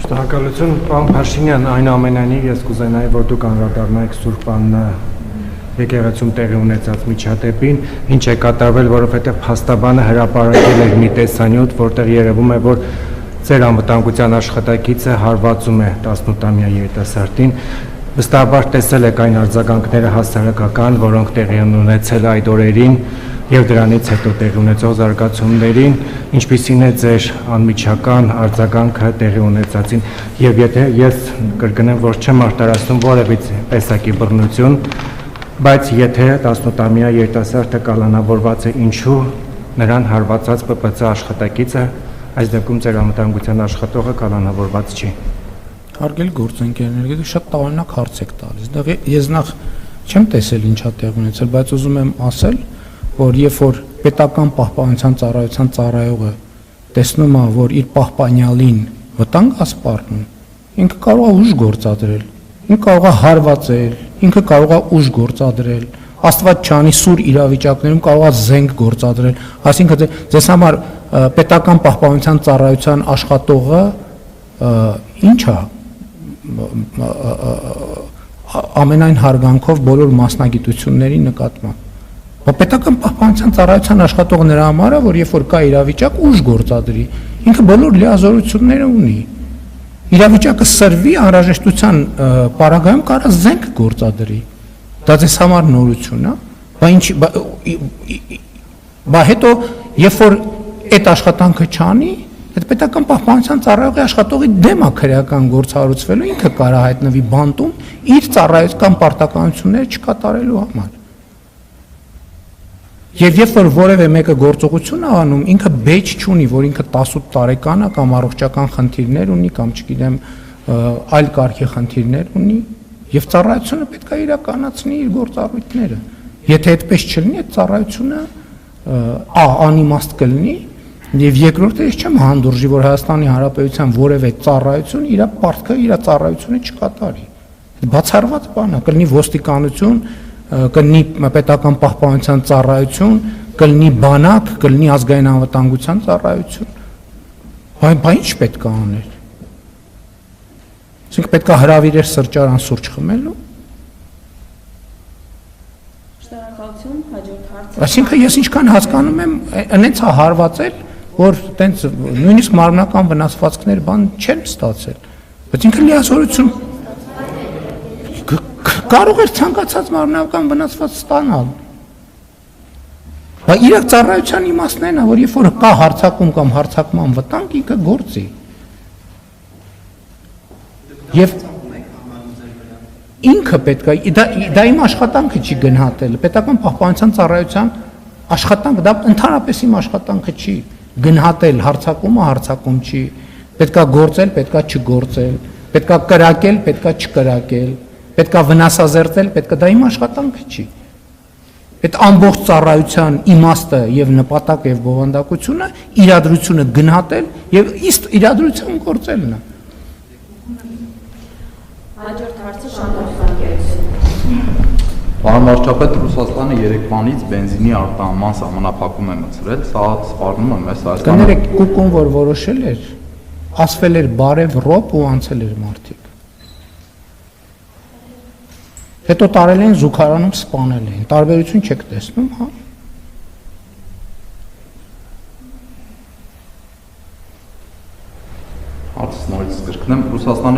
Շնորհակալություն, պարոն Փաշինյան, այնուամենայնիվ ես կուզենայի, որ դուք անդրադառնայիք Սուրբ եկեղեցում տեղի ունեցած միջադեպին, ինչ է կատարվել, որովհետև փաստաբանը հրապարակել էր մի տեսանյութ, որտեղ երևում է, որ ձեր անվտանգության աշխատակիցը հարվածում է 18-ամյա երիտասարդին։ Վստահաբար տեսել եք այն արձագանքները հասարակական, որոնք տեղի են ունեցել այդ օրերին եւ դրանից հետո տեղի ունեցող զարգացումներին, ինչպիսին է ձեր անմիջական արձագանքը տեղի ունեցածին, եւ եթե ես կրկնեմ, որ չեմ արտարացնում որևիցե տեսակի բռնություն, բայց եթե 18-ամյա երիտասարդը կալանավորված է, ինչու նրան հարվածած ՊՊՑ աշխատակիցը, այս դեպքում ձեր անվտանգության աշխատողը կալանավորված չի։ Հարգելի գործընկերներ, դուք շատ տարօրինակ հարց եք տալիս։ Դա ես նախ չեմ տեսել ինչա տեղ ունեցել, բայց ուզում եմ ասել, որ երբ որ պետական պահպանության ծառայության ծառայողը տեսնում է, որ իր պահպանյալին վտանգ է սպառնում, ինքը կարող է ուժ գործադրել, ինքը կարող է հարվածել, ինքը կարող է ուժ գործադրել, Աստված չանի սուր իրավիճակներում կարող է զենք գործադրել, այսինքն ձեզ համար պետական պահպանության ծառայության աշխատողը ինչ է ամենայն հարգանքով բոլոր մասնագիտությունների նկատմամբ։ Պետական պահպանության ծառայության աշխատողը նրա համար է, որ երբ որ կա իրավիճակ, ուժ գործադրի, ինքը բոլոր լիազորությունները ունի։ Իրավիճակը սրվի, անհրաժեշտության պարագայում կարող է զենք գործադրի։ Դա ձեզ համար նորություն է, բա հետո երբ որ այդ աշխատանքը չանի, այդ պետական պահպանության ծառայողի աշխատողի դեմ է քրեական գործ հարուցվելու, ինքը կարող է հայտնվի բանտում իր ծառայական պարտականությունները չկատարելու համար։ Եվ երբ որ որևէ մեկը գործողություն է անում, ինքը բեջ չունի, որ ինքը 18 տարեկան է կամ առողջական խնդիրներ ունի, կամ չգիտեմ, այլ կարգի խնդիրներ ունի, եւ ծառայությունը պետք է իրականացնի իր գործառույթները։ Եթե այդպես չլինի, այդ ծառայությունը անիմաստ կլինի, եւ երկրորդը ես չեմ հանդուրժի, որ Հայաստանի Հանրապետության որևէ ծառայություն իր պարտքը, իր ծառայությունը չկատարի։ Բացառված բան է, կլինի ոստիկանություն, կլինի պետական պահպանության ծառայություն, կլինի բանակ, կլինի ազգային անվտանգության ծառայություն։ Բա ինչ պետք է աներ։ Այսինքն պետք է հրավիրեր սրճարան սուրճ խմելու։ Շնորհակալություն, հաջորդ հարցը։ Այսինքն ես ինչքան հասկանում եմ, այնց է հարվածել, որ տենց նույնիսկ մարմնական վնասվածքներ բան չեն ստացել։ Բայց ինքը լիազորություն կարող էր ցանկացած մարմնական վնասված ստանալ։ Բա իր ծառայության իմաստն այն է, որ երբ որ կա հարձակում կամ հարձակման վտանգ, ինքը գործի։ Եվ ինքը պետք է դա իմ աշխատանքը չի գնահատել, պետական պահպանության ծառայության աշխատանքը, դա ընդհանրապես իմ աշխատանքը չի գնահատել հարձակումը, հարձակում չի, պետքա գործել, պետքա չգործել, պետքա կրակել, պետքա չկրակել, պետքա վնասազերծել, պետքա դա իմ աշխատանքը չի։ Այդ ամբողջ ծառայության իմաստը եւ նպատակը եւ բովանդակությունը իրադրությունը գնահատել եւ իսկ իրադրություն գործելն է։ Հաջորդ հարցը շնորհակալություն։ Պարոն վարչապետ, Ռուսաստանը երեկվանից բենզինի արտահանման սահմանափակում է մտցրել, սա սպառնում է մեզ Հայաստանը։ Կներեք, կուկուն որ որոշել էր, ասվել էր բարև ռոպ ու անցել էր մարդիկ։ Հետո տարել են զուգարանում սպանել են, տարբերություն չեք տեսնում, հա։ Հարցը նորից կրկնեմ, Ռուսաստանը